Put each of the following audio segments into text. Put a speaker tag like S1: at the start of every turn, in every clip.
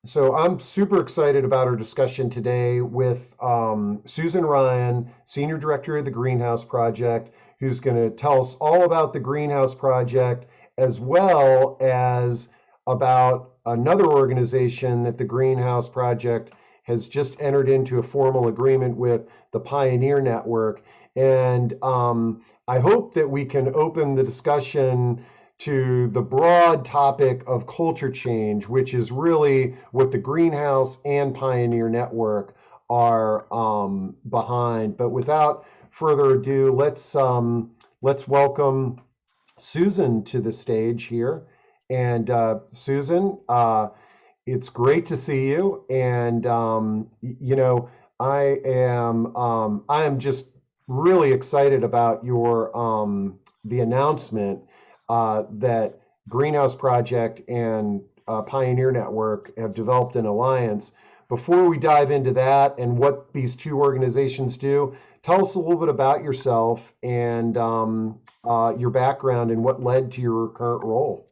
S1: So I'm super excited about our discussion today with Susan Ryan, Senior Director of the Greenhouse Project, who's going to tell us all about the Greenhouse Project as well as about another organization that the Greenhouse Project has just entered into a formal agreement with, the Pioneer Network. And I hope that we can open the discussion to the broad topic of culture change, which is really what the Greenhouse and Pioneer Network are behind. But without further ado, let's welcome Susan to the stage here. And Susan, it's great to see you. And I am just really excited about your the announcement that Greenhouse Project and Pioneer Network have developed an alliance. Before we dive into that and what these two organizations do, tell us a little bit about yourself and your background and what led to your current role.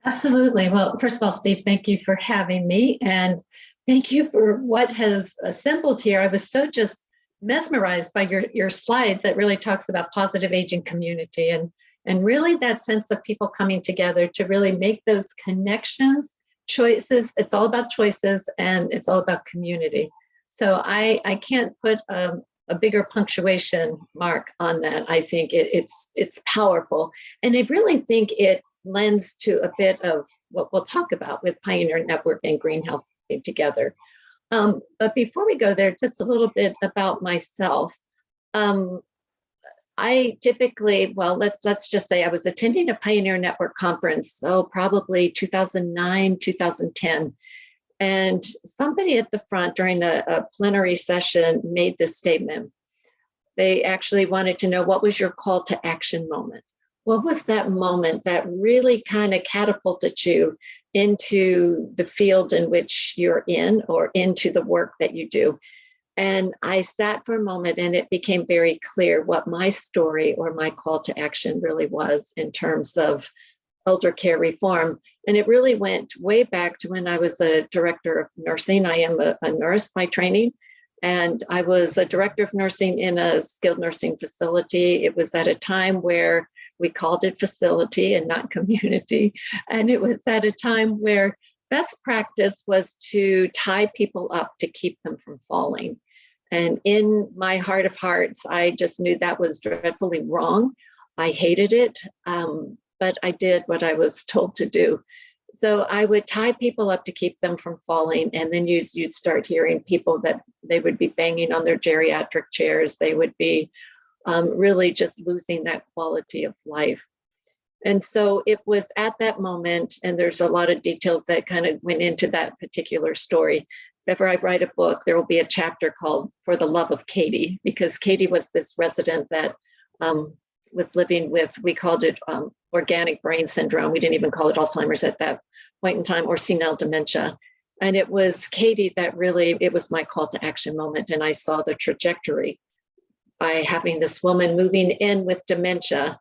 S2: Absolutely. Well, first of all, Steve, thank you for having me, and thank you for what has assembled here. I was so just mesmerized by your slides that really talks about positive aging community and really that sense of people coming together to really make those connections, choices. It's all about choices and it's all about community. So I can't put a bigger punctuation mark on that. I think it's powerful, and I really think it lends to a bit of what we'll talk about with Pioneer Network and Greenhouse together. But before we go there, just a little bit about myself. I typically, well, let's just say I was attending a Pioneer Network conference, so probably 2009, 2010. And somebody at the front during a plenary session made this statement. They actually wanted to know, what was your call to action moment? What was that moment that really kind of catapulted you into the field in which you're in or into the work that you do? And I sat for a moment and it became very clear what my story or my call to action really was in terms of elder care reform. And it really went way back to when I was a director of nursing. I am a nurse by training. And I was a director of nursing in a skilled nursing facility. It was at a time where we called it facility and not community. And it was at a time where best practice was to tie people up to keep them from falling. And in my heart of hearts, I just knew that was dreadfully wrong. I hated it, but I did what I was told to do. So I would tie people up to keep them from falling. And then you'd start hearing people that they would be banging on their geriatric chairs. They would be really just losing that quality of life. And so it was at that moment, and there's a lot of details that kind of went into that particular story. If ever I write a book, there will be a chapter called For the Love of Katie, because Katie was this resident that was living with, we called it organic brain syndrome. We didn't even call it Alzheimer's at that point in time, or senile dementia. And it was Katie that really, it was my call to action moment. And I saw the trajectory by having this woman moving in with dementia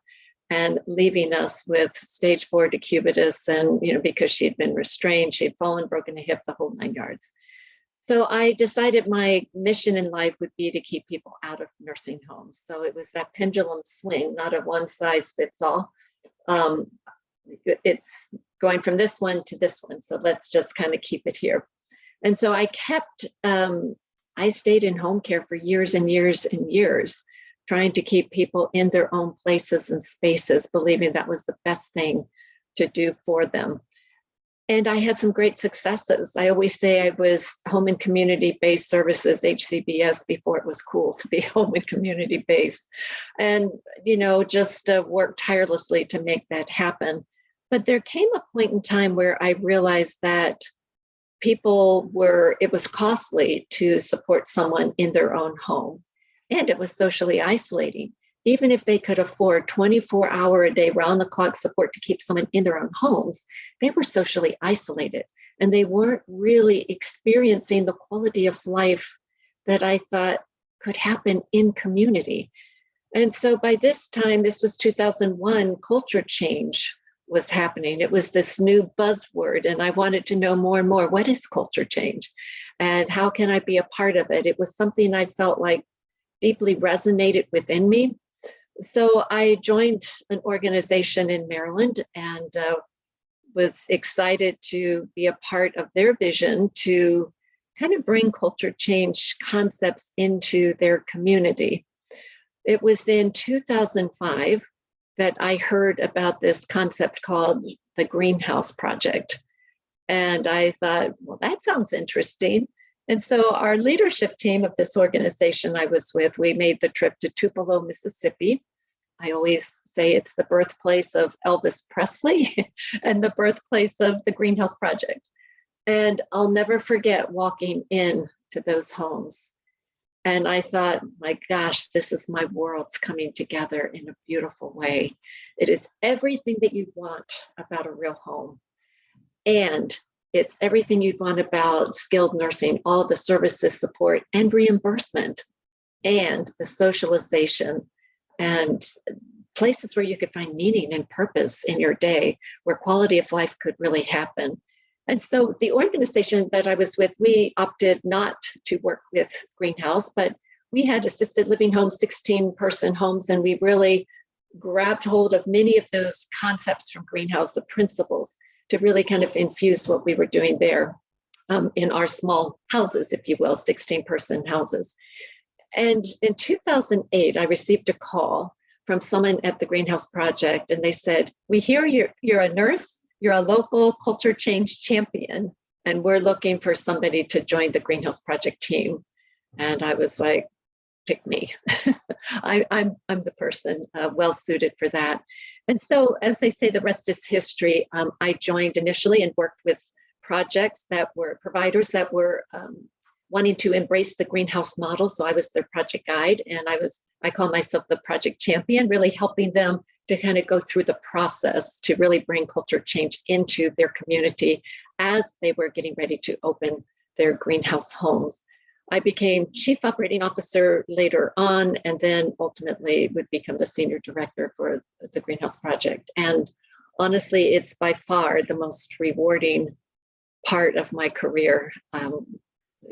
S2: and leaving us with stage 4 decubitus. And, because she'd been restrained, she'd fallen, broken a hip, the whole 9 yards. So I decided my mission in life would be to keep people out of nursing homes. So it was that pendulum swing, not a one size fits all. It's going from this one to this one. So let's just kind of keep it here. And so I stayed in home care for years and years and years, trying to keep people in their own places and spaces, believing that was the best thing to do for them. And I had some great successes. I always say I was home and community-based services, HCBS, before it was cool to be home and community-based. And, just worked tirelessly to make that happen. But there came a point in time where I realized that it was costly to support someone in their own home. And it was socially isolating. Even if they could afford 24-hour-a-day, round-the-clock support to keep someone in their own homes, they were socially isolated. And they weren't really experiencing the quality of life that I thought could happen in community. And so by this time, this was 2001, culture change was happening. It was this new buzzword, and I wanted to know more and more. What is culture change? And how can I be a part of it? It was something I felt like deeply resonated within me. So I joined an organization in Maryland and was excited to be a part of their vision to kind of bring culture change concepts into their community. It was in 2005 that I heard about this concept called the Greenhouse Project. And I thought, well, that sounds interesting. And so our leadership team of this organization I was with, we made the trip to Tupelo, Mississippi. I always say it's the birthplace of Elvis Presley and the birthplace of the Greenhouse Project. And I'll never forget walking in to those homes. And I thought, my gosh, this is my worlds coming together in a beautiful way. It is everything that you want about a real home. And it's everything you'd want about skilled nursing, all the services, support, and reimbursement, and the socialization, and places where you could find meaning and purpose in your day, where quality of life could really happen. And so the organization that I was with, we opted not to work with Greenhouse, but we had assisted living homes, 16-person homes, and we really grabbed hold of many of those concepts from Greenhouse, the principles, to really kind of infuse what we were doing there in our small houses, if you will, 16-person houses. And in 2008, I received a call from someone at the Greenhouse Project, and they said, we hear you're a nurse, you're a local culture change champion, and we're looking for somebody to join the Greenhouse Project team. And I was like, pick me. I'm the person well suited for that. And so, as they say, the rest is history. I joined initially and worked with projects that were providers that were wanting to embrace the greenhouse model. So I was their project guide, and I call myself the project champion, really helping them to kind of go through the process to really bring culture change into their community as they were getting ready to open their greenhouse homes. I became chief operating officer later on, and then ultimately would become the senior director for the Greenhouse Project. And honestly, it's by far the most rewarding part of my career.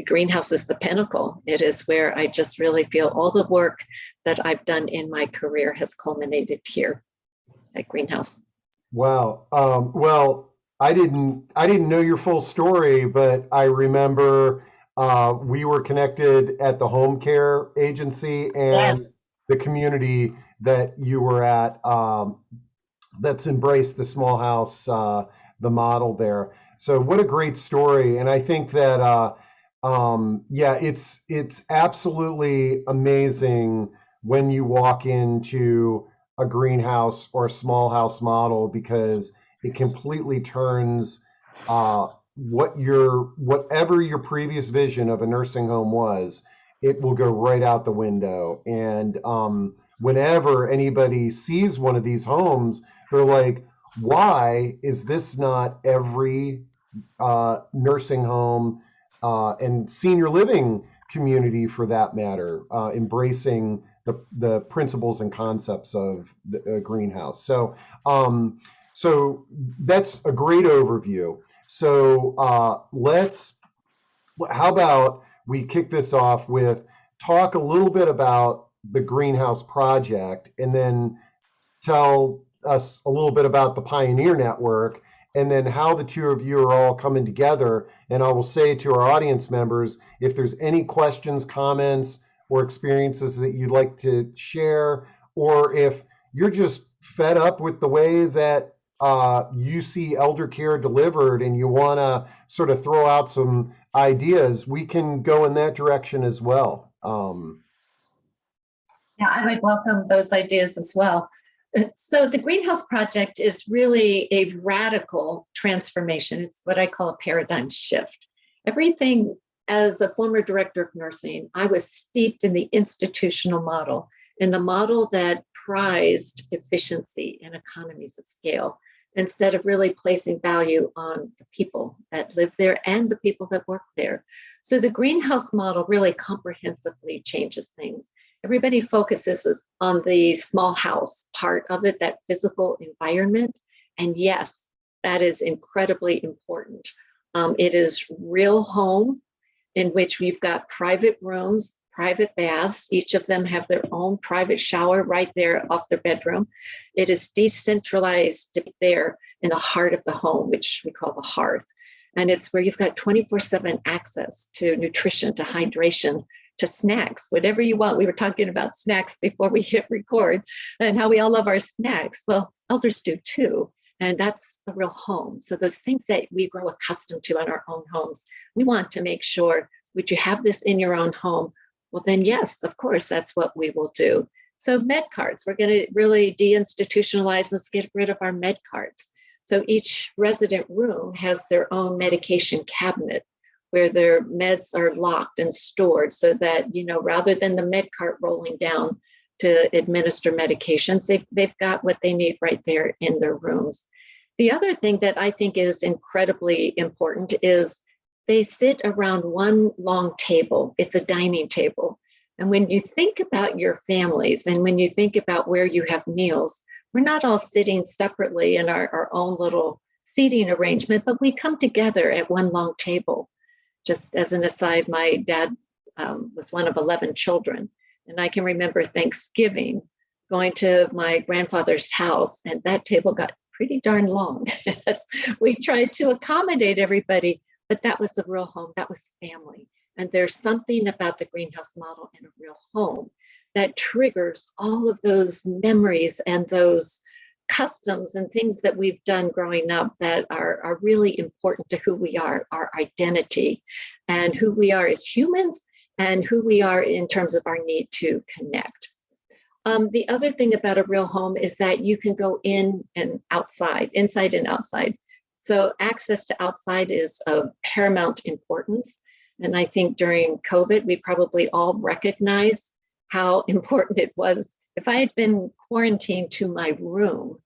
S2: Greenhouse is the pinnacle. It is where I just really feel all the work that I've done in my career has culminated here at Greenhouse.
S1: Wow. Well, I didn't know your full story, but I remember we were connected at the home care agency and
S2: Yes.
S1: the community that you were at that's embraced the small house, the model there. So what a great story. And I think that yeah, it's absolutely amazing when you walk into a greenhouse or a small house model, because it completely turns whatever your previous vision of a nursing home was, it will go right out the window. And whenever anybody sees one of these homes, they're like, why is this not every nursing home and senior living community, for that matter, embracing the principles and concepts of the greenhouse? So that's a great overview. So how about we kick this off with talk a little bit about the Greenhouse Project, and then tell us a little bit about the Pioneer Network, and then how the two of you are all coming together. And I will say to our audience members, if there's any questions, comments, or experiences that you'd like to share, or if you're just fed up with the way that you see elder care delivered and you want to sort of throw out some ideas, we can go in that direction as well.
S2: Yeah, I would welcome those ideas as well. So the Greenhouse Project is really a radical transformation. It's what I call a paradigm shift. Everything, as a former director of nursing, I was steeped in the institutional model, in the model that prized efficiency and economies of scale, instead of really placing value on the people that live there and the people that work there. So the greenhouse model really comprehensively changes things. Everybody focuses on the small house part of it, that physical environment, And yes, that is incredibly important. It is real home in which we've got private rooms, private baths. Each of them have their own private shower right there off their bedroom. It is decentralized there in the heart of the home, which we call the hearth. And it's where you've got 24/7 access to nutrition, to hydration, to snacks, whatever you want. We were talking about snacks before we hit record and how we all love our snacks. Well, elders do too. And that's the real home. So those things that we grow accustomed to in our own homes, we want to make sure, would you have this in your own home? Well, then yes, of course, that's what we will do. So med cards, we're going to really deinstitutionalize, let's get rid of our med cards. So each resident room has their own medication cabinet where their meds are locked and stored so that, rather than the med cart rolling down to administer medications, they've got what they need right there in their rooms. The other thing that I think is incredibly important is they sit around one long table. It's a dining table. And when you think about your families and when you think about where you have meals, we're not all sitting separately in our own little seating arrangement, but we come together at one long table. Just as an aside, my dad was one of 11 children. And I can remember Thanksgiving going to my grandfather's house, and that table got pretty darn long. We tried to accommodate everybody, but that was the real home. That was family. And there's something about the greenhouse model in a real home that triggers all of those memories and those customs and things that we've done growing up that are really important to who we are, our identity, and who we are as humans, and who we are in terms of our need to connect. The other thing about a real home is that you can go in and outside, inside and outside. So access to outside is of paramount importance. And I think during COVID, we probably all recognize how important it was. If I had been quarantined to my room,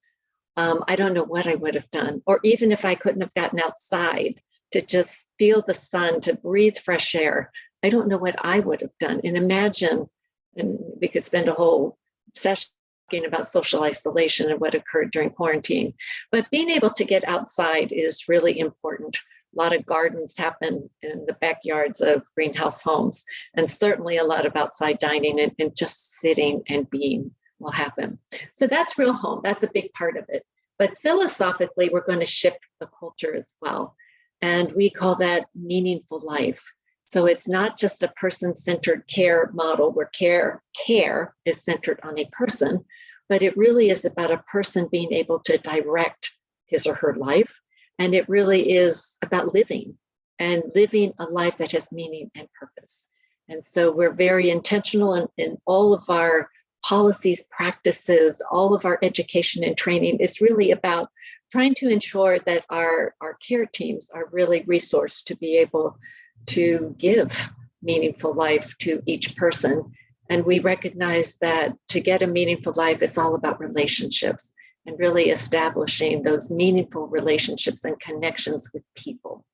S2: I don't know what I would have done. Or even if I couldn't have gotten outside to just feel the sun, to breathe fresh air, I don't know what I would have done. And imagine, and we could spend a whole session talking about social isolation and what occurred during quarantine. But being able to get outside is really important. A lot of gardens happen in the backyards of greenhouse homes, and certainly a lot of outside dining and just sitting and being will happen. So that's real home. That's a big part of it. But philosophically, we're going to shift the culture as well. And we call that meaningful life. So it's not just a person-centered care model where care is centered on a person, but it really is about a person being able to direct his or her life. And it really is about living and living a life that has meaning and purpose. And so we're very intentional in all of our policies, practices, all of our education and training is really about trying to ensure that our care teams are really resourced to be able to give meaningful life to each person. And we recognize that to get a meaningful life, it's all about relationships and really establishing those meaningful relationships and connections with people.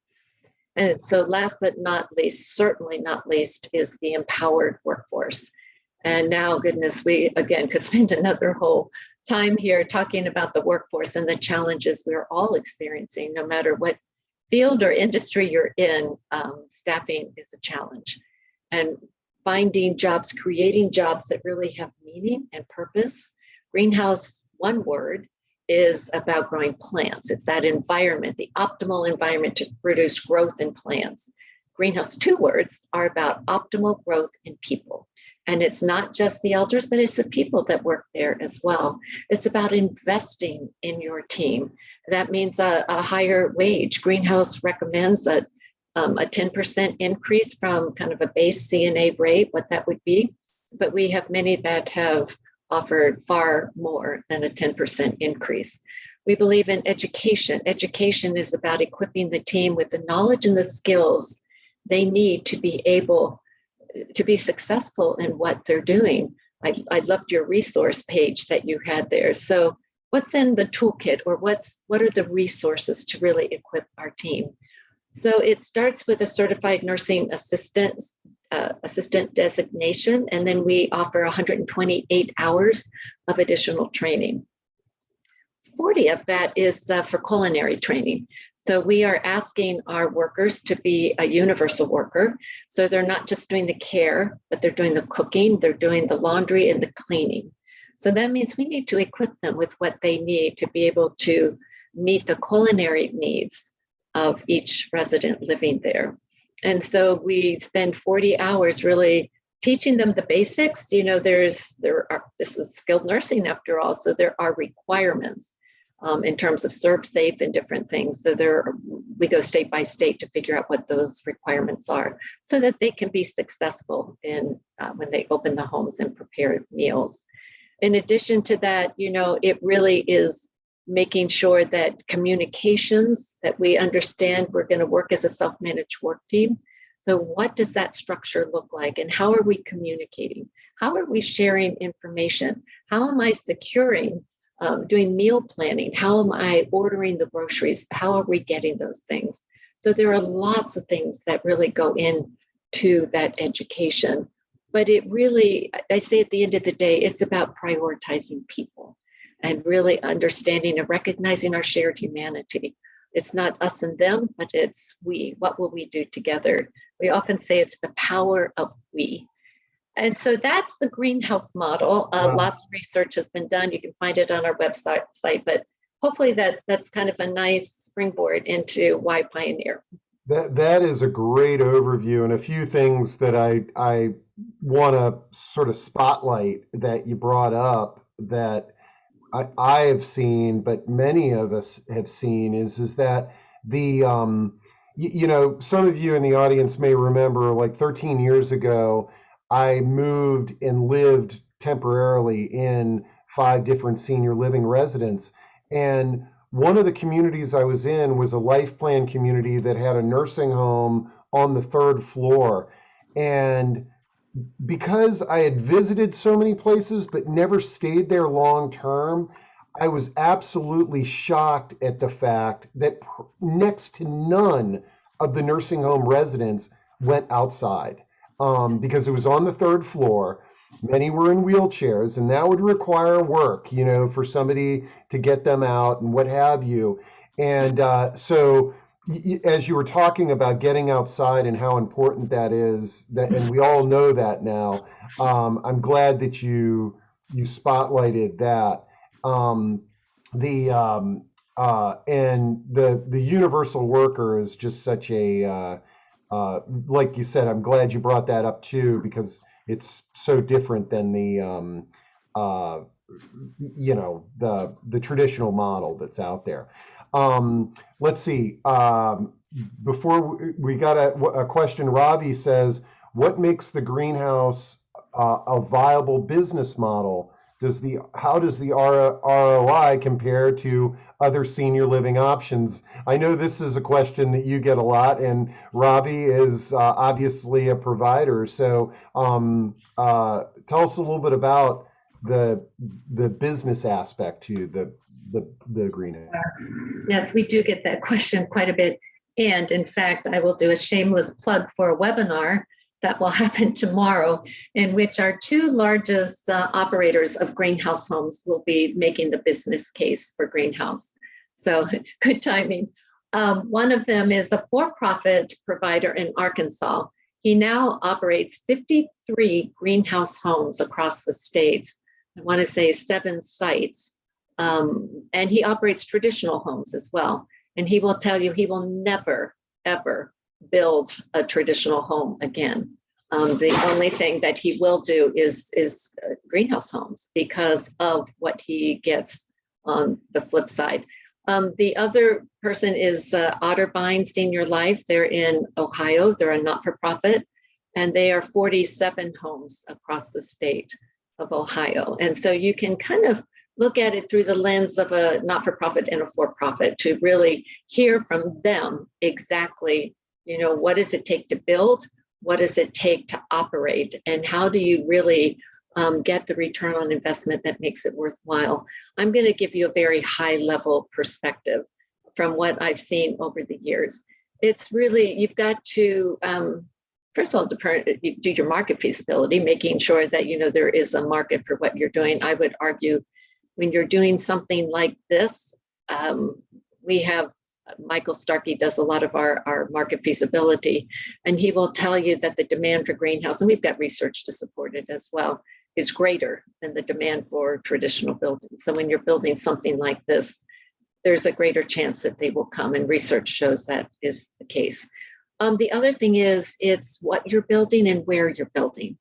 S2: And so last but not least, certainly not least, is the empowered workforce. And now, goodness, we again could spend another whole time here talking about the workforce and the challenges we're all experiencing, no matter what field or industry you're in. Staffing is a challenge, and finding jobs, creating jobs that really have meaning and purpose. Greenhouse, one word, is about growing plants. It's that environment, the optimal environment to produce growth in plants. Greenhouse, two words, are about optimal growth in people. And it's not just the elders, but it's the people that work there as well. It's about investing in your team. That means a higher wage. Greenhouse recommends that a 10% increase from kind of a base CNA rate, what that would be. But we have many that have offered far more than a 10% increase. We believe in education. Education is about equipping the team with the knowledge and the skills they need to be able to be successful in what they're doing. I loved your resource page that you had there. So what's in the toolkit, or what are the resources to really equip our team? So it starts with a certified nursing assistant designation, and then we offer 128 hours of additional training. 40 of that is for culinary training. So we are asking our workers to be a universal worker. So they're not just doing the care, but they're doing the cooking, they're doing the laundry and the cleaning. So that means we need to equip them with what they need to be able to meet the culinary needs of each resident living there. And so we spend 40 hours really teaching them the basics. You know, this is skilled nursing after all, so there are requirements in terms of serve safe and different things. So we go state by state to figure out what those requirements are so that they can be successful in when they open the homes and prepare meals. In addition to that, you know, it really is making sure that communications, that we understand we're going to work as a self-managed work team. So what does that structure look like, and how are we communicating? How are we sharing information? How am I securing, doing meal planning? How am I ordering the groceries? How are we getting those things? So there are lots of things that really go into that education. But it really, I say at the end of the day, it's about prioritizing people and really understanding and recognizing our shared humanity. It's not us and them, but it's we. What will we do together? We often say it's the power of we. And so that's the greenhouse model.
S1: Wow.
S2: Lots of research has been done. You can find it on our website, but hopefully that's kind of a nice springboard into why Pioneer.
S1: That is a great overview, and a few things that I want to sort of spotlight that you brought up that I have seen, but many of us have seen, is that the you know, some of you in the audience may remember, like 13 years ago, I moved and lived temporarily in 5 different senior living residents, and one of the communities I was in was a life plan community that had a nursing home on the 3rd floor, and because I had visited so many places but never stayed there long term, I was absolutely shocked at the fact that next to none of the nursing home residents went outside because it was on the 3rd floor. Many were in wheelchairs, and that would require work, you know, for somebody to get them out and what have you. And so as you were talking about getting outside and how important that is, that, and we all know that now, I'm glad that you spotlighted that. And the universal worker is just such a like you said, I'm glad you brought that up too, because it's so different than the you know, the traditional model that's out there. Let's see. Before we got a question, Ravi says, what makes the greenhouse a viable business model? How does the ROI compare to other senior living options? I know this is a question that you get a lot, and Ravi is obviously a provider. So tell us a little bit about the business aspect to the greenhouse.
S2: Yes, we do get that question quite a bit. And in fact, I will do a shameless plug for a webinar that will happen tomorrow, in which our 2 largest operators of greenhouse homes will be making the business case for greenhouse. So good timing. One of them is a for-profit provider in Arkansas. He now operates 53 greenhouse homes across the states. I want to say 7 sites. And he operates traditional homes as well. And he will tell you he will never, ever build a traditional home again. The only thing that he will do is greenhouse homes because of what he gets on the flip side. The other person is Otterbein Senior Life. They're in Ohio. They're a not-for-profit, and they are 47 homes across the state of Ohio. And so you can kind of look at it through the lens of a not-for-profit and a for-profit to really hear from them exactly, you know, what does it take to build? What does it take to operate? And how do you really get the return on investment that makes it worthwhile? I'm going to give you a very high-level perspective from what I've seen over the years. It's really, you've got to, first of all, do your market feasibility, making sure that, you know, there is a market for what you're doing. I would argue when you're doing something like this, we have Michael Starkey does a lot of our market feasibility, and he will tell you that the demand for greenhouse, and we've got research to support it as well, is greater than the demand for traditional buildings. So when you're building something like this, there's a greater chance that they will come, and research shows that is the case. The other thing is it's what you're building and where you're building.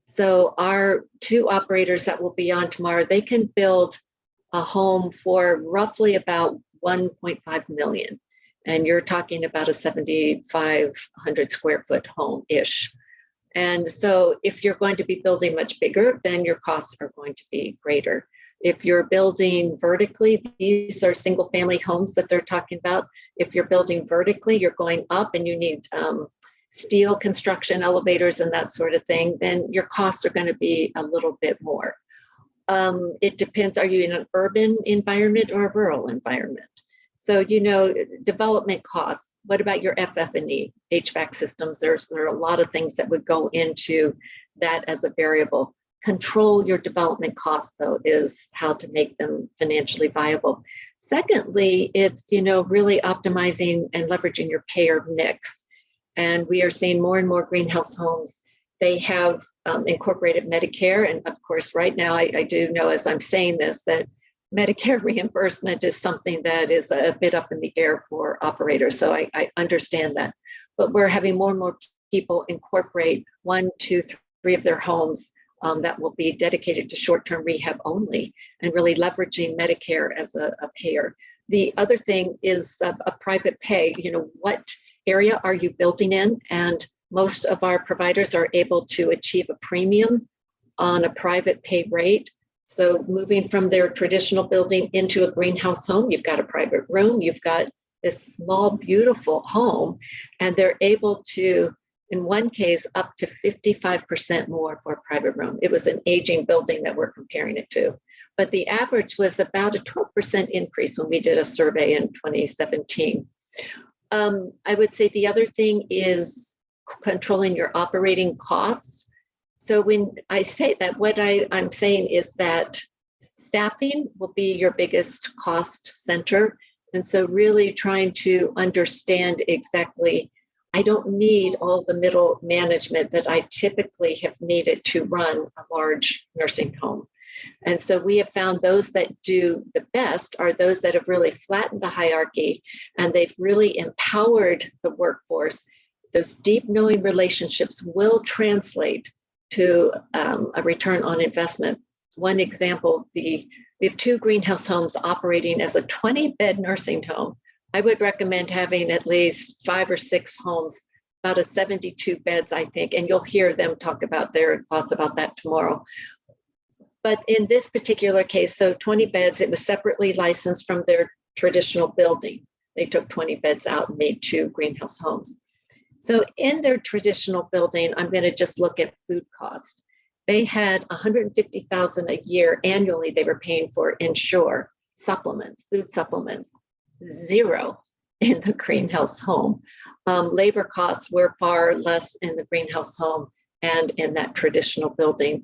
S2: So our two operators that will be on tomorrow, they can build a home for roughly about 1.5 million. And you're talking about a 7,500 square foot home-ish. And so if you're going to be building much bigger, then your costs are going to be greater. If you're building vertically, these are single family homes that they're talking about. If you're building vertically, you're going up and you need steel construction, elevators, and that sort of thing, then your costs are going to be a little bit more. It depends, are you in an urban environment or a rural environment? So, development costs, what about your FF&E, HVAC systems? There are a lot of things that would go into that as a variable. Control your development costs, though, is how to make them financially viable. Secondly, it's, really optimizing and leveraging your payer mix. And we are seeing more and more greenhouse homes. They have incorporated Medicare. And of course, right now, I do know as I'm saying this, that Medicare reimbursement is something that is a bit up in the air for operators. So I understand that. But we're having more and more people incorporate 1, 2, 3 of their homes that will be dedicated to short-term rehab only, and really leveraging Medicare as a payer. The other thing is a private pay. What area are you building in? And most of our providers are able to achieve a premium on a private pay rate. So moving from their traditional building into a greenhouse home, you've got a private room, you've got this small, beautiful home, and they're able to, in one case, up to 55% more for a private room. It was an aging building that we're comparing it to. But the average was about a 12% increase when we did a survey in 2017. I would say the other thing is controlling your operating costs. So when I say that, what I'm saying is that staffing will be your biggest cost center. And so really trying to understand exactly, I don't need all the middle management that I typically have needed to run a large nursing home. And so we have found those that do the best are those that have really flattened the hierarchy, and they've really empowered the workforce. Those deep knowing relationships will translate to a return on investment. One example, we have 2 greenhouse homes operating as a 20-bed nursing home. I would recommend having at least 5 or 6 homes, about a 72 beds, I think, and you'll hear them talk about their thoughts about that tomorrow. But in this particular case, so 20 beds, it was separately licensed from their traditional building. They took 20 beds out and made 2 greenhouse homes. So in their traditional building, I'm going to just look at food cost. They had $150,000 a year annually they were paying for Ensure supplements, food supplements, 0 in the greenhouse home. Labor costs were far less in the greenhouse home and in that traditional building.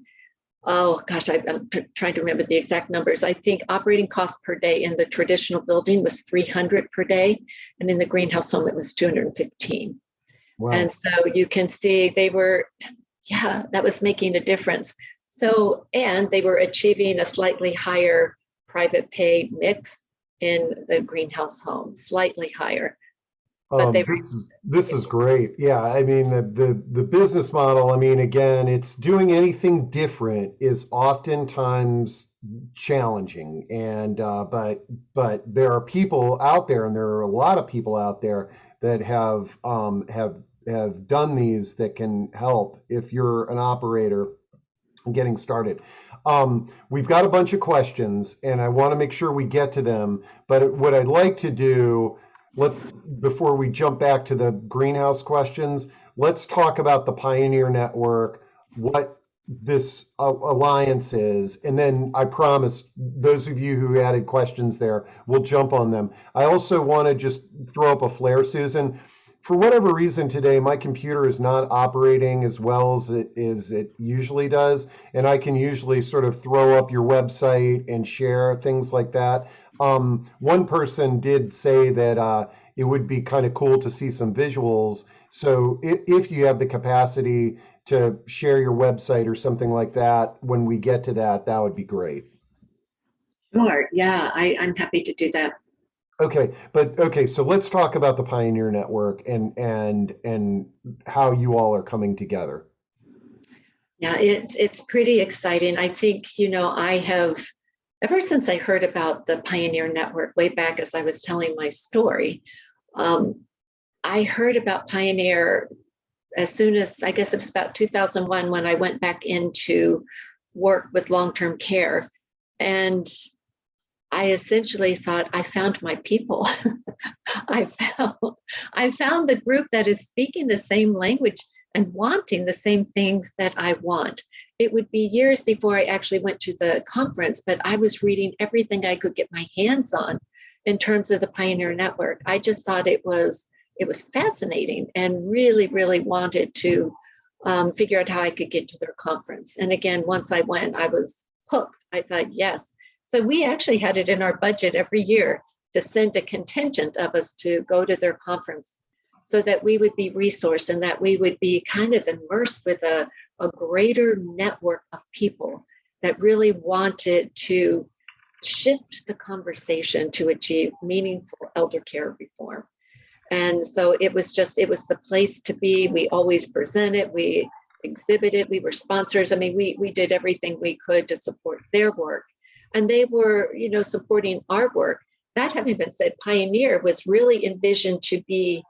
S2: Oh gosh, I'm trying to remember the exact numbers. I think operating costs per day in the traditional building was $300 per day, and in the greenhouse home it was $215.
S1: Wow.
S2: And so you can see that was making a difference. So, and they were achieving a slightly higher private pay mix in the greenhouse home, slightly higher. But
S1: This is great. Yeah, I mean the business model. I mean, again, it's doing anything different is oftentimes challenging, and but there are people out there, and there are a lot of people out there that have done these that can help if you're an operator getting started. We've got a bunch of questions, and I want to make sure we get to them. But what I'd like to do, before we jump back to the greenhouse questions, let's talk about the Pioneer Network, what this alliance is, and then I promise those of you who added questions there, we'll jump on them. I also want to just throw up a flare, Susan. for whatever reason today, my computer is not operating as well as it usually does, and I can usually sort of throw up your website and share things like that. One person did say that it would be kind of cool to see some visuals. So if you have the capacity to share your website or something like that, when we get to that, that would be great.
S2: Sure. Yeah, I'm happy to do that.
S1: Okay, so let's talk about the Pioneer Network and how you all are coming together.
S2: Yeah, it's pretty exciting. I think, I have ever since I heard about the Pioneer Network way back as I was telling my story, um, I heard about Pioneer as soon as I guess it was about 2001 when I went back into work with long-term care. And I essentially thought I found my people. I found I found the group that is speaking the same language and wanting the same things that I want. It would be years before I actually went to the conference, but I was reading everything I could get my hands on in terms of the Pioneer Network. I just thought it was fascinating and really, really wanted to figure out how I could get to their conference. And again, once I went, I was hooked. I thought, yes. So we actually had it in our budget every year to send a contingent of us to go to their conference so that we would be resourced and that we would be kind of immersed with a greater network of people that really wanted to shift the conversation to achieve meaningful elder care reform. And so it was the place to be. We always presented, we exhibited, we were sponsors. I mean, we did everything we could to support their work. And they were, supporting our work. That having been said, Pioneer was really envisioned to be,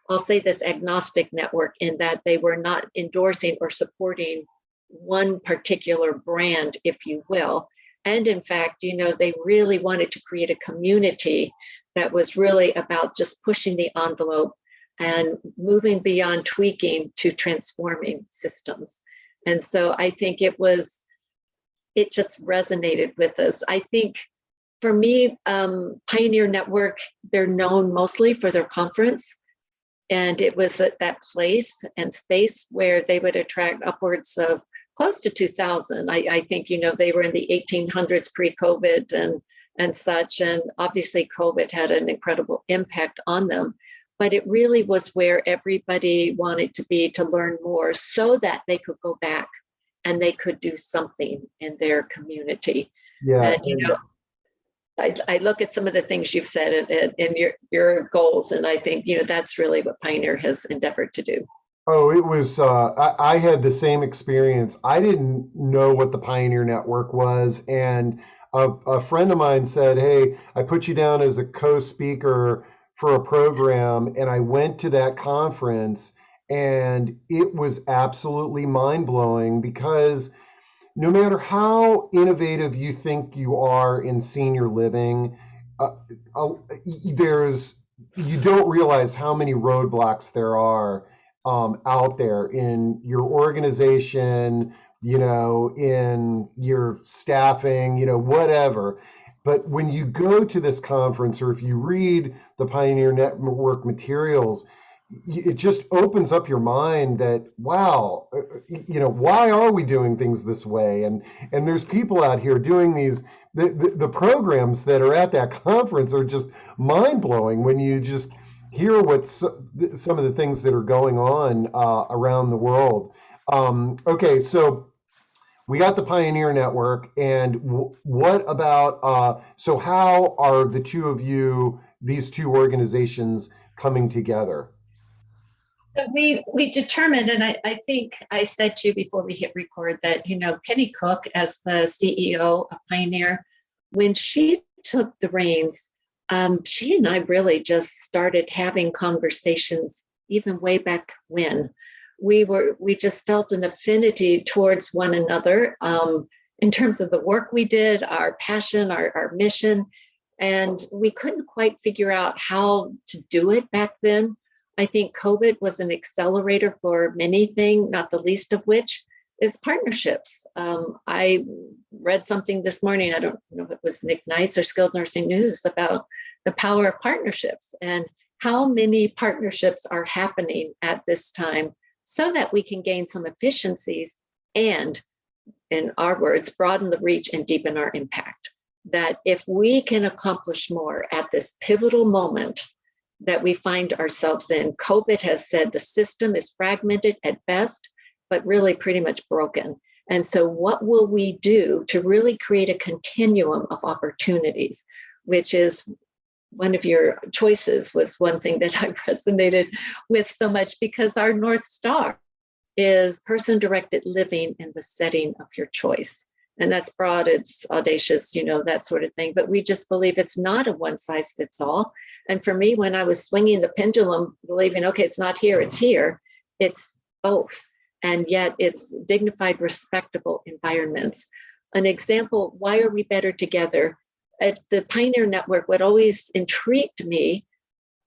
S2: I'll say this, agnostic network in that they were not endorsing or supporting one particular brand, if you will. And in fact, they really wanted to create a community that was really about just pushing the envelope and moving beyond tweaking to transforming systems. And so I think it just resonated with us. I think for me, Pioneer Network, they're known mostly for their conference. And it was at that place and space where they would attract upwards of close to 2,000. I think, they were in the 1800s pre-COVID and such. And obviously COVID had an incredible impact on them. But it really was where everybody wanted to be to learn more so that they could go back and they could do something in their community.
S1: Yeah,
S2: And, I look at some of the things you've said in your goals, and I think, that's really what Pioneer has endeavored to do.
S1: oh, it was, I had the same experience. I didn't know what the Pioneer Network was. And a friend of mine said, "Hey, I put you down as a co-speaker for a program." And I went to that conference, and it was absolutely mind blowing because no matter how innovative you think you are in senior living, uh, uh, there's you don't realize how many roadblocks there are out there in your organization, in your staffing, whatever. But when you go to this conference or if you read the Pioneer Network materials, it just opens up your mind that wow, why are we doing things this way? And there's people out here doing these the programs that are at that conference are just mind blowing when you just hear what some of the things that are going on around the world. Okay, so we got the Pioneer Network, and what about? So how are the two of you, these two organizations, coming together?
S2: So we determined, and I think I said to you before we hit record that, Penny Cook, as the CEO of Pioneer, when she took the reins, she and I really just started having conversations even way back when. We just felt an affinity towards one another in terms of the work we did, our passion, our mission, and we couldn't quite figure out how to do it back then. I think COVID was an accelerator for many things, not the least of which is partnerships. I read something this morning, I don't know if it was Nick Knights or Skilled Nursing News, about the power of partnerships and how many partnerships are happening at this time so that we can gain some efficiencies and, in our words, broaden the reach and deepen our impact. That if we can accomplish more at this pivotal moment that we find ourselves in, COVID has said the system is fragmented at best, but really pretty much broken. And so, what will we do to really create a continuum of opportunities, which is one of your choices, was one thing that I resonated with so much, because our North Star is person-directed living in the setting of your choice. And that's broad, it's audacious, that sort of thing. But we just believe it's not a one size fits all. And for me, when I was swinging the pendulum, believing, okay, it's not here, it's here, it's both. And yet it's dignified, respectable environments. An example, why are we better together? At the Pioneer Network, what always intrigued me,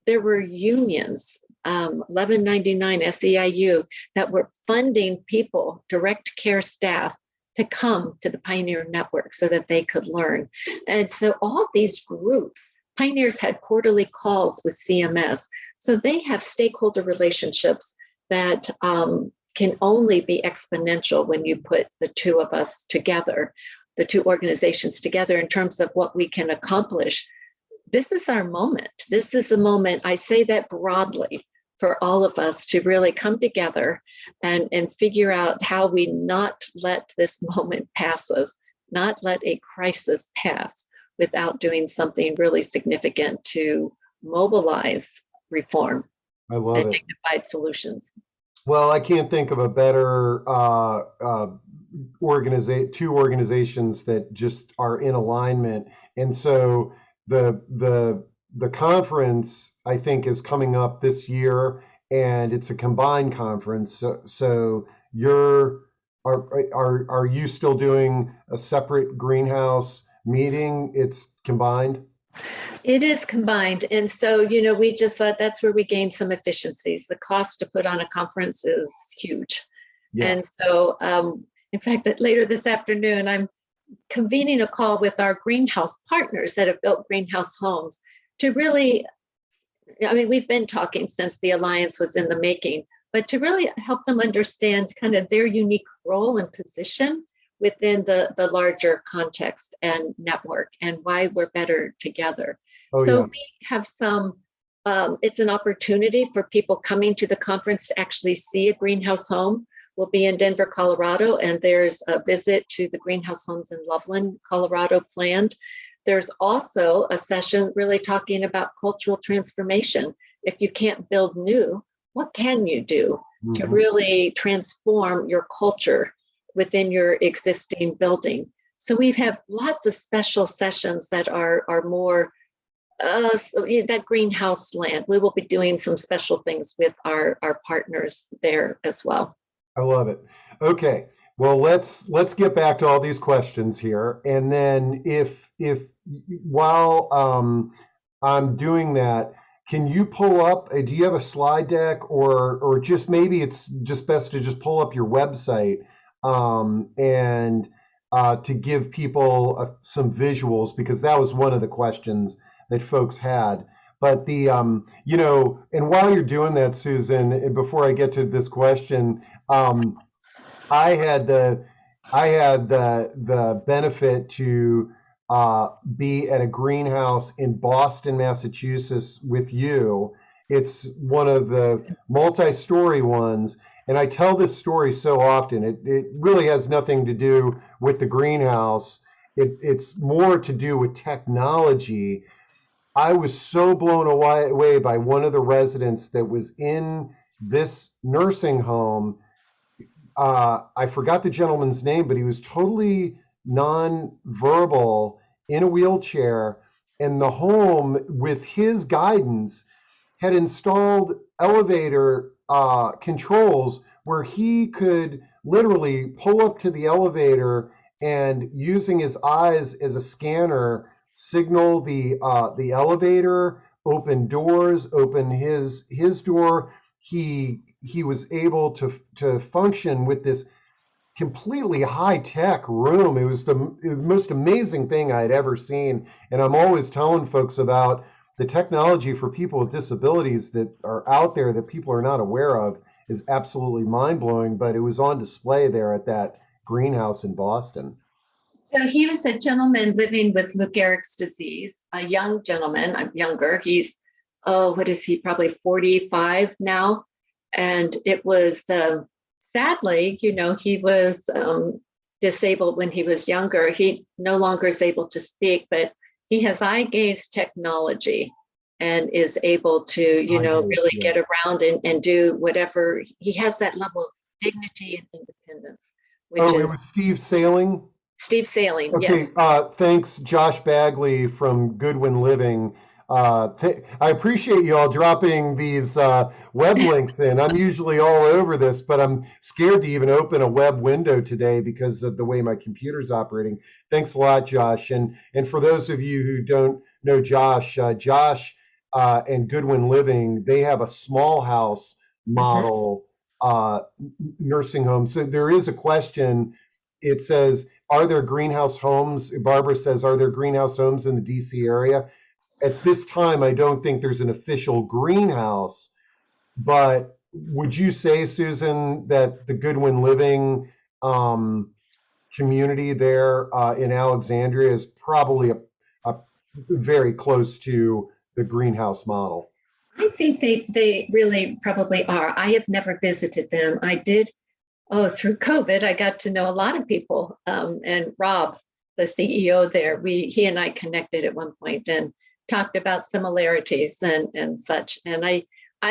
S2: there were unions, 1199 SEIU, that were funding people, direct care staff, to come to the Pioneer Network so that they could learn. And so all these groups, Pioneers had quarterly calls with CMS. So they have stakeholder relationships that can only be exponential when you put the two of us together, the two organizations together, in terms of what we can accomplish. This is our moment. This is a moment, I say that broadly, for all of us to really come together and figure out how we not let this moment pass us, not let a crisis pass without doing something really significant to mobilize reform
S1: I love
S2: and
S1: it.
S2: dignified solutions.
S1: Well, I can't think of a better two organizations that just are in alignment. And so the conference, I think, is coming up this year, and it's a combined conference. So you're are you still doing a separate greenhouse meeting? It's combined.
S2: It is combined. And so, we just thought that's where we gain some efficiencies. The cost to put on a conference is huge.
S1: Yeah.
S2: And so, in fact, later this afternoon, I'm convening a call with our greenhouse partners that have built greenhouse homes to really, we've been talking since the alliance was in the making, but to really help them understand kind of their unique role and position within the larger context and network, and why we're better together.
S1: Oh
S2: So
S1: yeah.
S2: we have some, it's an opportunity for people coming to the conference to actually see a greenhouse home. We'll be in Denver, Colorado, and there's a visit to the greenhouse homes in Loveland, Colorado planned. There's also a session really talking about cultural transformation. If you can't build new, what can you do to
S1: Mhm.
S2: really transform your culture within your existing building? So we have lots of special sessions that are more that greenhouse land. We will be doing some special things with our partners there as well.
S1: I love it. Okay. Well, let's get back to all these questions here, and then if while I'm doing that, can you pull up? Do you have a slide deck, or just maybe it's just best to just pull up your website and to give people some visuals, because that was one of the questions that folks had. But and while you're doing that, Susan, and before I get to this question, um, I had the benefit to be at a greenhouse in Boston, Massachusetts with you. It's one of the multi-story ones, and I tell this story so often. It really has nothing to do with the greenhouse. It's more to do with technology. I was so blown away by one of the residents that was in this nursing home. I forgot the gentleman's name, but he was totally non-verbal in a wheelchair, and the home, with his guidance, had installed elevator controls where he could literally pull up to the elevator and, using his eyes as a scanner, signal the elevator, open doors, open his door. He was able to function with this completely high tech room. It was the most amazing thing I had ever seen. And I'm always telling folks about the technology for people with disabilities that are out there that people are not aware of is absolutely mind blowing. But it was on display there at that greenhouse in Boston.
S2: So he was a gentleman living with Lou Gehrig's disease, a young gentleman. I'm younger. He's, oh, what is he? Probably 45 now. And it was sadly, he was disabled when he was younger. He no longer is able to speak, but he has eye gaze technology and is able to,
S1: I guess,
S2: really
S1: yeah.
S2: get around and do whatever. He has that level of dignity and independence, which
S1: Oh, it
S2: is
S1: was Steve Sailing.
S2: Steve Sailing.
S1: Okay,
S2: Yes.
S1: thanks, Josh Bagley from Goodwin Living. I appreciate you all dropping these web links in. I'm usually all over this, but I'm scared to even open a web window today because of the way my computer's operating. Thanks a lot, Josh. And for those of you who don't know Josh, and Goodwin Living, they have a small house
S2: Mhm.
S1: model nursing home. So there is a question. It says, are there greenhouse homes? Barbara says, are there greenhouse homes in the DC area? At this time, I don't think there's an official greenhouse, but would you say, Susan, that the Goodwin Living um, community there in Alexandria is probably a very close to the greenhouse model?
S2: I think they really probably are. I have never visited them. I did, through COVID, I got to know a lot of people. And Rob, the CEO there, he and I connected at one point and talked about similarities and such. And I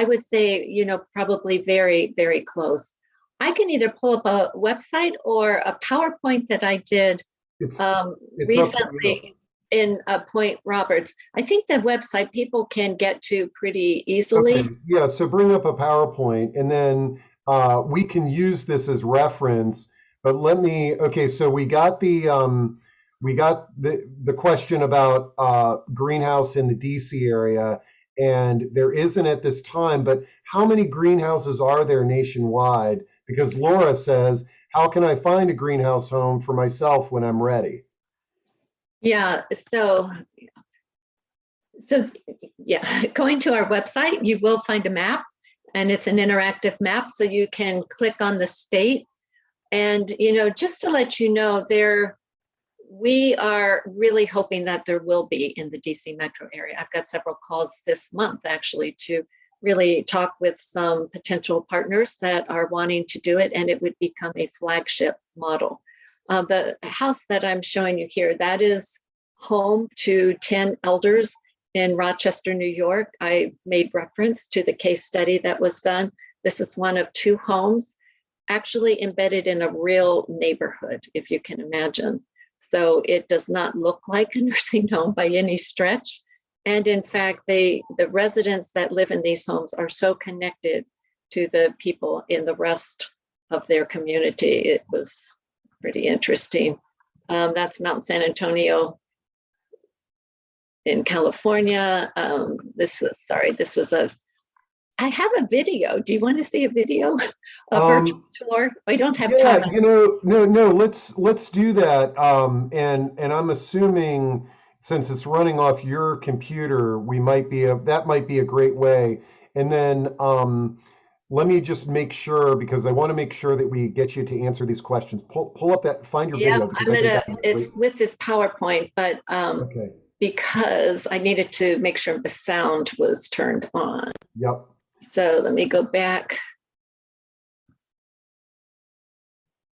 S2: would say, probably very, very close. I can either pull up a website or a PowerPoint that I did
S1: It's it's up to you.
S2: recently in Point Roberts. I think the website people can get to pretty
S1: Okay,
S2: easily.
S1: yeah, so bring up a PowerPoint and then we can use this as reference, but okay, so we got the question about greenhouse in the DC area, and there isn't at this time, but how many greenhouses are there nationwide? Because Laura says, how can I find a greenhouse home for myself when I'm ready?
S2: Yeah, so yeah, going to our website, you will find a map, and it's an interactive map, so you can click on the state. And just to let you know, we are really hoping that there will be in the DC metro area. I've got several calls this month actually to really talk with some potential partners that are wanting to do it, and it would become a flagship model. The house that I'm showing you here, that is home to 10 elders in Rochester, New York. I made reference to the case study that was done. This is one of two homes actually embedded in a real neighborhood, if you can imagine. So it does not look like a nursing home by any stretch. And in fact, the residents that live in these homes are so connected to the people in the rest of their community. It was pretty interesting. That's Mount San Antonio in California. This was I have a video. Do you want to see a video? A virtual
S1: Um,
S2: tour? I don't have
S1: Yeah,
S2: time.
S1: no, let's do that. And I'm assuming since it's running off your computer, that might be a great way. And then let me just make sure because I want to make sure that we get you to answer these questions. Pull up find your
S2: Yep,
S1: video because I think that'd be great.
S2: it's with this PowerPoint, but
S1: Okay.
S2: because I needed to make sure the sound was turned on.
S1: Yep.
S2: So let me go back.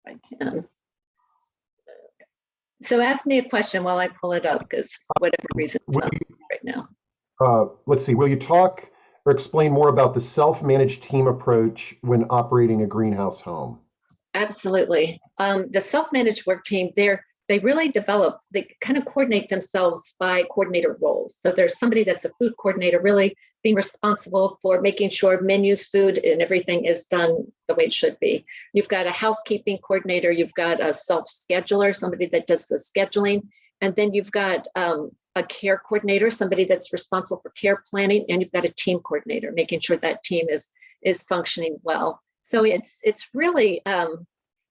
S2: If I can. So ask me a question while I pull it up because whatever reason it's
S1: Will
S2: not
S1: you,
S2: right now.
S1: let's see. Will you talk or explain more about the self-managed team approach when operating a greenhouse home?
S2: Absolutely. The self-managed work team, they really develop, they kind of coordinate themselves by coordinator roles. So there's somebody that's a food coordinator, really being responsible for making sure menus, food, and everything is done the way it should be. You've got a housekeeping coordinator, you've got a self-scheduler, somebody that does the scheduling, and then you've got a care coordinator, somebody that's responsible for care planning, and you've got a team coordinator, making sure that team is functioning well. So it's really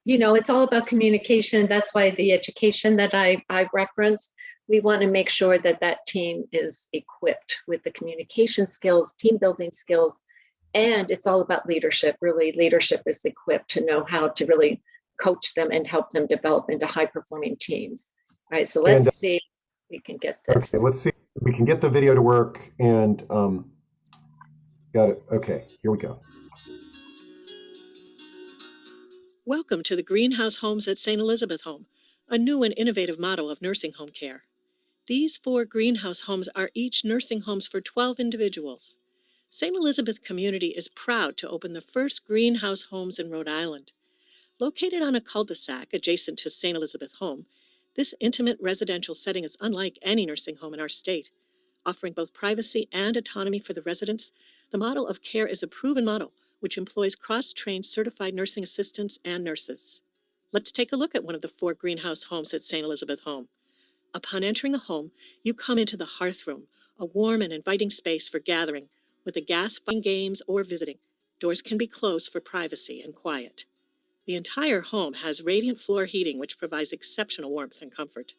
S2: it's all about communication. That's why the education that I reference. we want to make sure that that team is equipped with the communication skills, team building skills, and it's all about leadership. Really, leadership is equipped to know how to really coach them and help them develop into high performing teams. All right, so let's
S1: And
S2: see if we can get
S1: okay,
S2: this.
S1: let's see if we can get the video to work. And got it. Okay, here we go.
S3: Welcome to the Greenhouse Homes at St. Elizabeth Home, a new and innovative model of nursing home care. These 4 greenhouse homes are each nursing homes for 12 individuals. St. Elizabeth Community is proud to open the first greenhouse homes in Rhode Island. Located on a cul-de-sac adjacent to St. Elizabeth Home, this intimate residential setting is unlike any nursing home in our state. Offering both privacy and autonomy for the residents, the model of care is a proven model which employs cross-trained certified nursing assistants and nurses. Let's take a look at one of the 4 greenhouse homes at St. Elizabeth Home. Upon entering the home, you come into the hearth room, a warm and inviting space for gathering, with a gas fire, games, or visiting. Doors can be closed for privacy and quiet. The entire home has radiant floor heating, which provides exceptional warmth and comfort.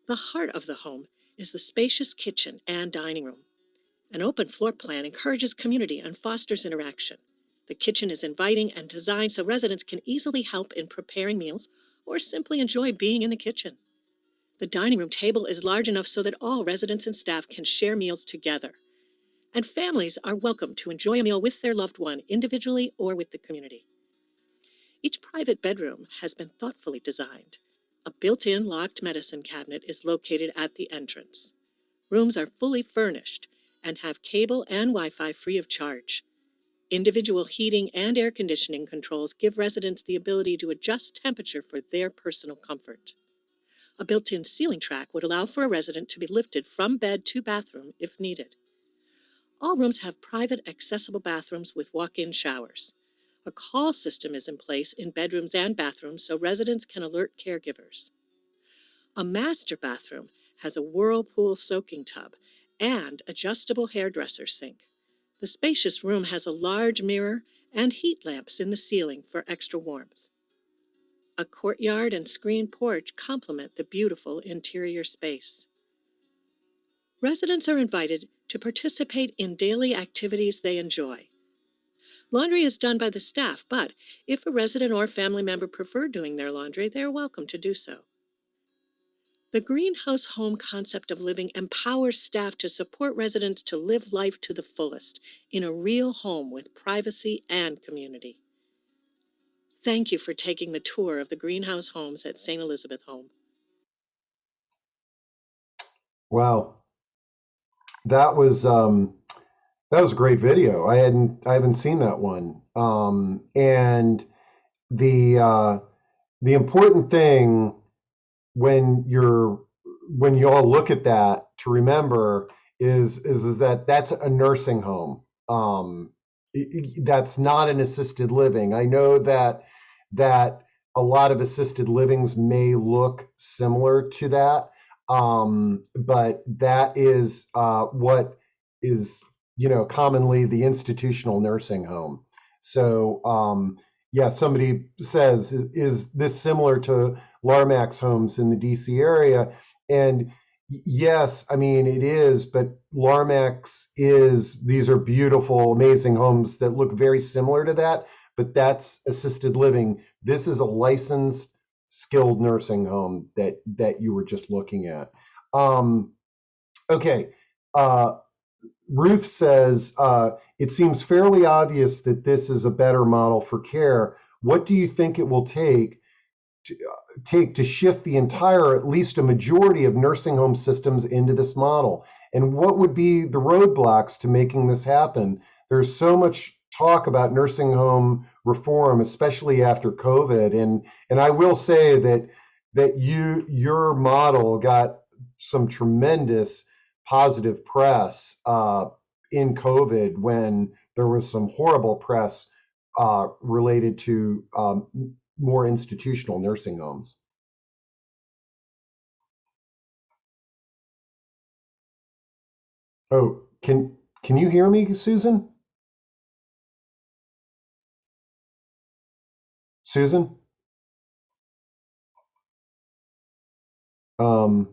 S3: The heart of the home is the spacious kitchen and dining room. An open floor plan encourages community and fosters interaction. The kitchen is inviting and designed so residents can easily help in preparing meals or simply enjoy being in the kitchen. The dining room table is large enough so that all residents and staff can share meals together. And families are welcome to enjoy a meal with their loved one individually or with the community. Each private bedroom has been thoughtfully designed. A built-in locked medicine cabinet is located at the entrance. Rooms are fully furnished and have cable and Wi-Fi free of charge. Individual heating and air conditioning controls give residents the ability to adjust temperature for their personal comfort. A built-in ceiling track would allow for a resident to be lifted from bed to bathroom if needed. All rooms have private accessible bathrooms with walk-in showers. A call system is in place in bedrooms and bathrooms so residents can alert caregivers. A master bathroom has a whirlpool soaking tub and adjustable hairdresser sink. The spacious room has a large mirror and heat lamps in the ceiling for extra warmth. A courtyard and screened porch complement the beautiful interior space. Residents are invited to participate in daily activities they enjoy. Laundry is done by the staff, but if a resident or family member prefer doing their laundry, they are welcome to do so. The greenhouse home concept of living empowers staff to support residents to live life to the fullest in a real home with privacy and community. Thank you for taking the tour of the greenhouse homes at St. Elizabeth Home.
S1: Wow, that was that was a great video. I haven't seen that one. And the uh, the important thing when you're when you all look at that to remember is that that's a nursing home. That's not an assisted living. I know that a lot of assisted livings may look similar to that, but that is what is commonly the institutional nursing home. So yeah, somebody says, is this similar to Larmax homes in the DC area? And yes, I mean it is, but Larmax is, these are beautiful, amazing homes that look very similar to that, but that's assisted living. This is a licensed skilled nursing home that you were just looking at. Okay. Ruth says, it seems fairly obvious that this is a better model for care. What do you think it will take to shift the entire, at least a majority of nursing home systems into this model? And what would be the roadblocks to making this happen? There's so much talk about nursing home reform, especially after COVID. And I will say that your model got some tremendous positive press in COVID when there was some horrible press related to more institutional nursing homes. Oh, can you hear me, Susan? Susan? Um,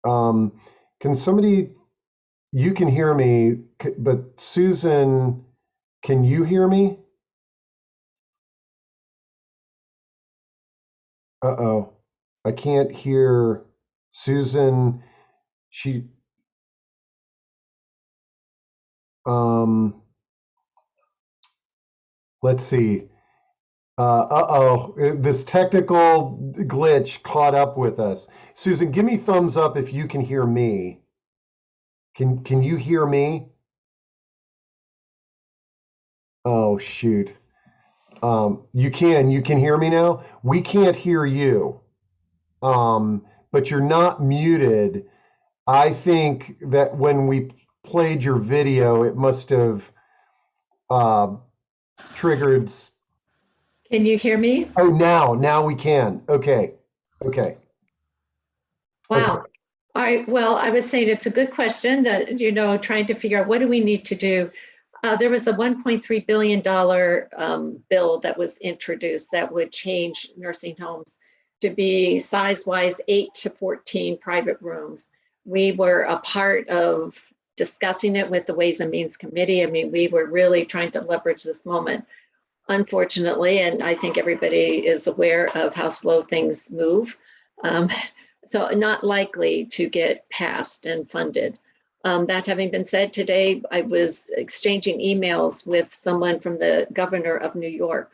S1: Um, can somebody, you can hear me, but Susan, can you hear me? Uh-oh, I can't hear Susan. She, um, let's see. This technical glitch caught up with us. Susan, give me thumbs up if you can hear me. Can you hear me? Oh, shoot. You can hear me now? We can't hear you. But you're not muted. I think that when we played your video, it must have uh, triggered.
S2: Can you hear me?
S1: Oh, now we can. Okay, okay, okay.
S2: Wow. All right. Well, I was saying it's a good question that, trying to figure out what do we need to do. There was a $1.3 billion bill that was introduced that would change nursing homes to be size-wise 8 to 14 private rooms. We were a part of discussing it with the Ways and Means Committee. I mean, we were really trying to leverage this moment. Unfortunately, and I think everybody is aware of how slow things move. Um, so not likely to get passed and funded. That having been said, today I was exchanging emails with someone from the governor of New York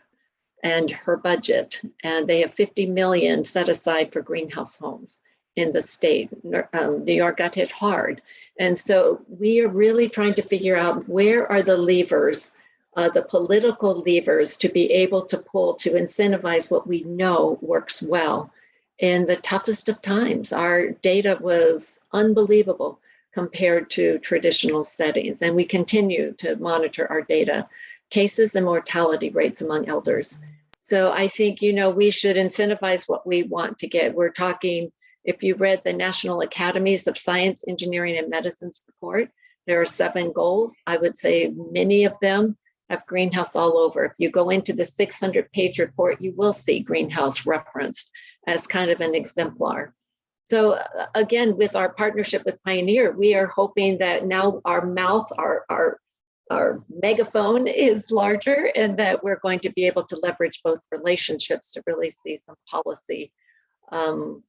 S2: and her budget, and they have 50 million set aside for greenhouse homes in the state. New York got hit hard. And so we are really trying to figure out where are the levers, the political levers to be able to pull to incentivize what we know works well. In the toughest of times, our data was unbelievable compared to traditional settings, and we continue to monitor our data, cases and mortality rates among elders. So I think, we should incentivize what we want to get. We're talking, if you read the National Academies of Science, Engineering, and Medicine's report, there are 7 goals. I would say many of them have greenhouse all over. If you go into the 600-page report, you will see greenhouse referenced as kind of an exemplar. So again, with our partnership with Pioneer, we are hoping that now our mouth, our megaphone is larger, and that we're going to be able to leverage both relationships to really see some policy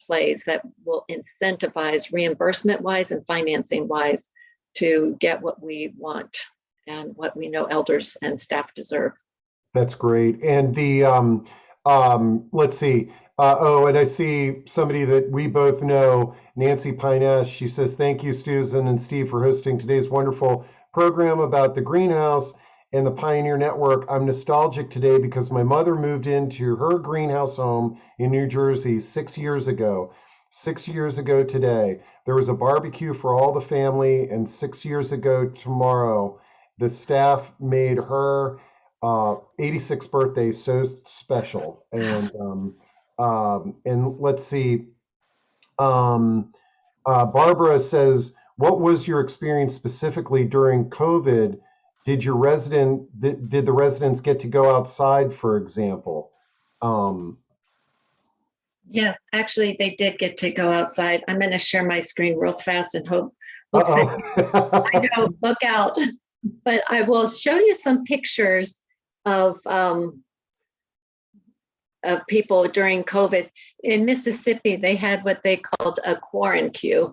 S2: plays that will incentivize reimbursement-wise and financing-wise to get what we want and what we know elders and staff deserve.
S1: That's great. And let's see. And I see somebody that we both know, Nancy Pines. She says, "Thank you, Susan and Steve, for hosting today's wonderful program about the greenhouse and the Pioneer Network. I'm nostalgic today because my mother moved into her greenhouse home in New Jersey 6 years ago. 6 years ago today, there was a barbecue for all the family, and 6 years ago tomorrow, the staff made her 86th birthday so special." And let's see. Barbara says, "What was your experience specifically during COVID? Did the residents get to go outside, for example?" Um,
S2: Yes, actually, they did get to go outside. I'm going to share my screen real fast and hope folks that I
S1: uh-oh.
S2: know look out. But I will show you some pictures of people during COVID. In Mississippi, they had what they called a quarantine.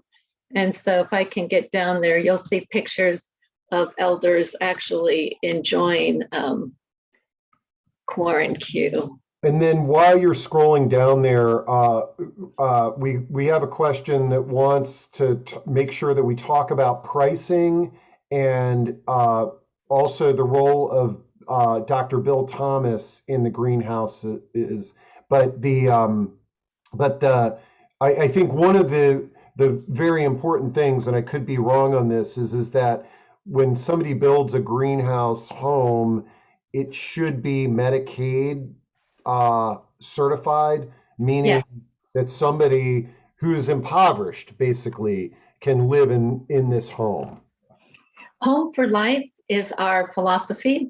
S2: And so if I can get down there, you'll see pictures of elders actually enjoying quarantine.
S1: And then while you're scrolling down there, we have a question that wants to make sure that we talk about pricing and also the role of Dr. Bill Thomas in the greenhouse is. But I think one of the very important things, and I could be wrong on this, is that when somebody builds a greenhouse home, it should be Medicaid certified, meaning
S2: Yes.
S1: that somebody who's impoverished basically can live in this home.
S2: Home for life is our philosophy.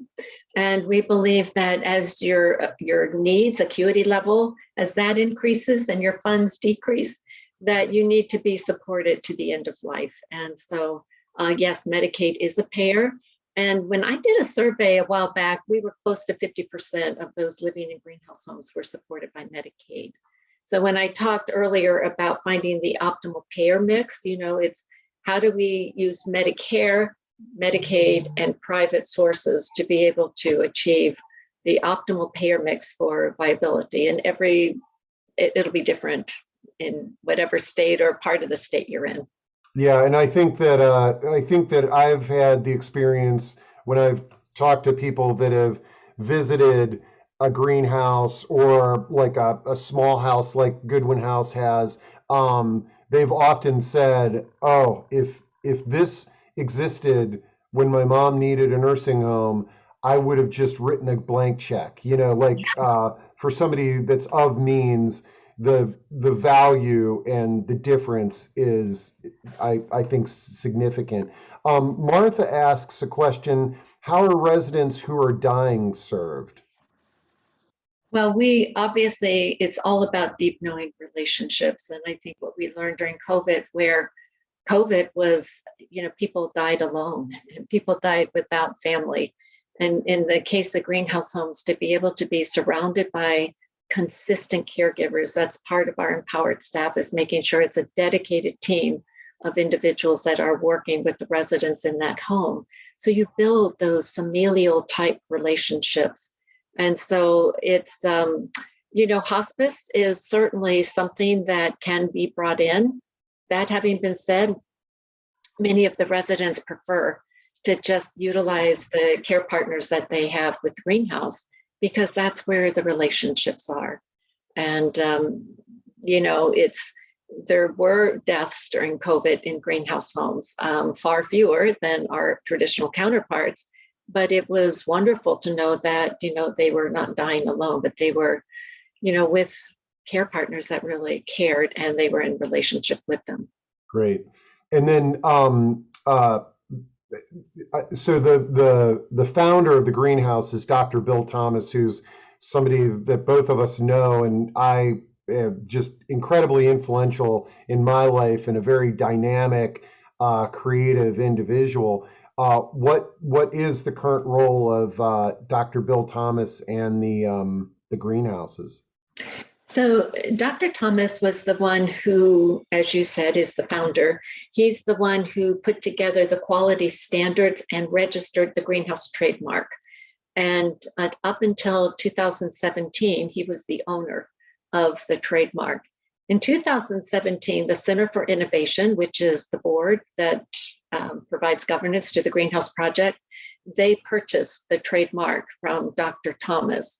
S2: And we believe that as your needs, acuity level, as that increases and your funds decrease, that you need to be supported to the end of life. And so, yes, Medicaid is a payer. And when I did a survey a while back, we were close to 50% of those living in greenhouse homes were supported by Medicaid. So when I talked earlier about finding the optimal payer mix, it's how do we use Medicare, Medicaid, and private sources to be able to achieve the optimal payer mix for viability. And it'll be different in whatever state or part of the state you're in.
S1: Yeah, and I think that I've had the experience when I've talked to people that have visited a greenhouse or like a small house like Goodwin House has. They've often said, "Oh, if this existed when my mom needed a nursing home, I would have just written a blank check." Like for somebody that's of means, the value and the difference is, I think, significant. Martha asks a question: how are residents who are dying served?
S2: Well, we obviously, it's all about deep knowing relationships. And I think what we learned during COVID, where COVID was, people died alone and people died without family. And in the case of greenhouse homes, to be able to be surrounded by consistent caregivers, that's part of our empowered staff, is making sure it's a dedicated team of individuals that are working with the residents in that home. So you build those familial type relationships. And so it's, hospice is certainly something that can be brought in. That having been said, many of the residents prefer to just utilize the care partners that they have with Greenhouse, because that's where the relationships are. And, there were deaths during COVID in greenhouse homes, far fewer than our traditional counterparts. But it was wonderful to know that, they were not dying alone, but they were, with care partners that really cared and they were in relationship with them.
S1: Great. And then so the founder of the greenhouse is Dr. Bill Thomas, who's somebody that both of us know, and I just incredibly influential in my life, and a very dynamic, creative individual. What is the current role of Dr. Bill Thomas and the greenhouses?
S2: So Dr. Thomas was the one who, as you said, is the founder. He's the one who put together the quality standards and registered the greenhouse trademark. And up until 2017, he was the owner of the trademark. In 2017, the Center for Innovation, which is the board that provides governance to the Greenhouse Project, they purchased the trademark from Dr. Thomas,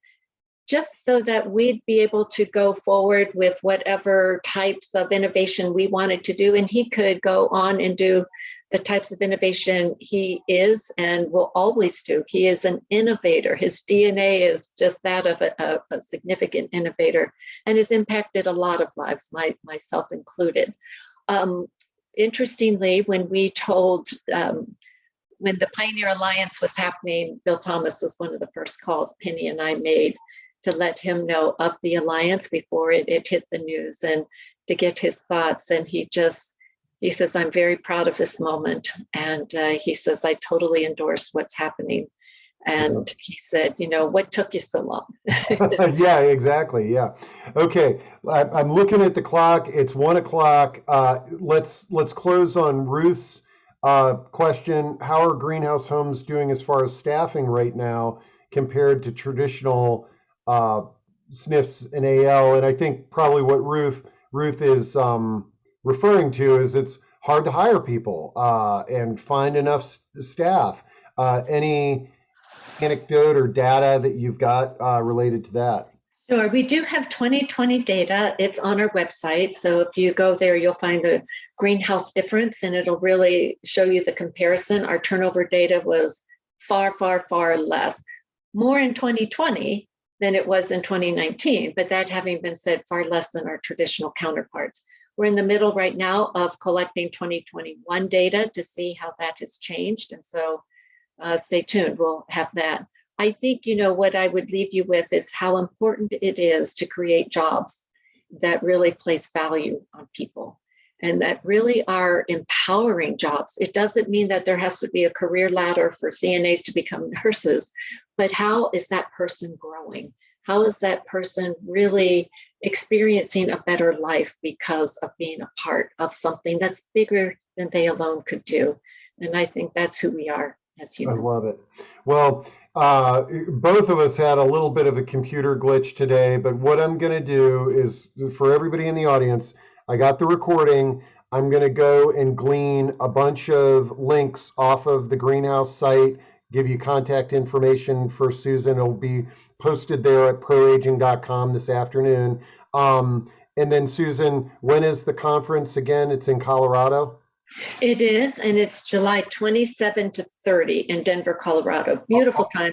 S2: just so that we'd be able to go forward with whatever types of innovation we wanted to do. And he could go on and do the types of innovation he is and will always do. He is an innovator. His DNA is just that of a significant innovator, and has impacted a lot of lives, myself included. Interestingly, when we told, when the Pioneer Alliance was happening, Bill Thomas was one of the first calls Penny and I made to let him know of the alliance before it hit the news, and to get his thoughts. And he says, "I'm very proud of this moment." And he says, "I totally endorse what's happening." And he said, "What took you so long?"
S1: Yeah, exactly. Yeah. Okay. I'm looking at the clock. It's 1 o'clock. Let's close on Ruth's question. How are greenhouse homes doing as far as staffing right now compared to traditional SNFs and AL? And I think probably what Ruth is referring to is it's hard to hire people and find enough staff. Any anecdote or data that you've got related to that?
S2: Sure. We do have 2020 data. It's on our website. So if you go there, you'll find the greenhouse difference, and it'll really show you the comparison. Our turnover data was far, far, far less, more in 2020 than it was in 2019. But that having been said, far less than our traditional counterparts. We're in the middle right now of collecting 2021 data to see how that has changed. And so stay tuned. We'll have that. I think, what I would leave you with is how important it is to create jobs. that really place value on people and that really are empowering jobs. It doesn't mean that there has to be a career ladder for CNAs to become nurses, but how is that person growing? How is that person really experiencing a better life because of being a part of something that's bigger than they alone could do? And I think that's who we are as
S1: I
S2: humans.
S1: love it. Well, both of us had a little bit of a computer glitch today, but what I'm going to do is for everybody in the audience, I got the recording. I'm going to go and glean a bunch of links off of the greenhouse site, give you contact information for Susan. It'll be posted there at proaging.com this afternoon. And then, Susan, when is the conference again? It's in Colorado?
S2: It is, and it's July 27 to 30 in Denver, Colorado. Beautiful time.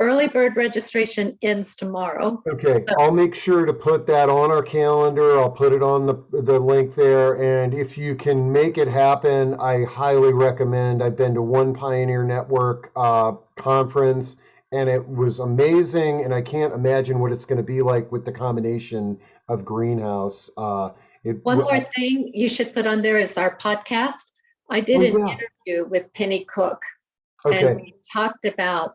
S2: Early bird registration ends tomorrow.
S1: Okay,
S2: So,
S1: I'll make sure to put that on our calendar. I'll put it on the link there. And if you can make it happen, I highly recommend. I've been to one Pioneer Network conference, and it was amazing. And I can't imagine what it's going to be like with the combination of Greenhouse.
S2: one more thing you should put on there is our podcast. I did an interview with Penny Cook.
S1: Okay.
S2: And we talked about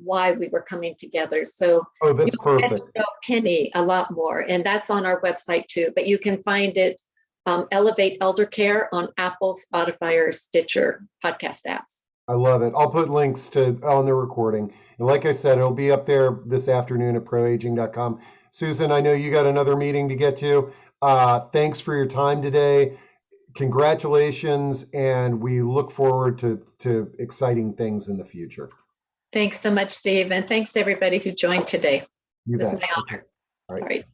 S2: why we were coming together. So
S1: that's
S2: you'll get
S1: perfect.
S2: to know Penny a lot more. And that's on our website too. But you can find it, Elevate Eldercare, on Apple, Spotify, or Stitcher podcast apps.
S1: I love it. I'll put links on the recording. And like I said, it'll be up there this afternoon at proaging.com. Susan, I know you got another meeting to get to. Thanks for your time today. Congratulations, and we look forward to exciting things in the future.
S2: Thanks so much, Steve, and thanks to everybody who joined today.
S1: You
S2: It was
S1: bet.
S2: my honor.
S1: Okay. All right.
S2: All right.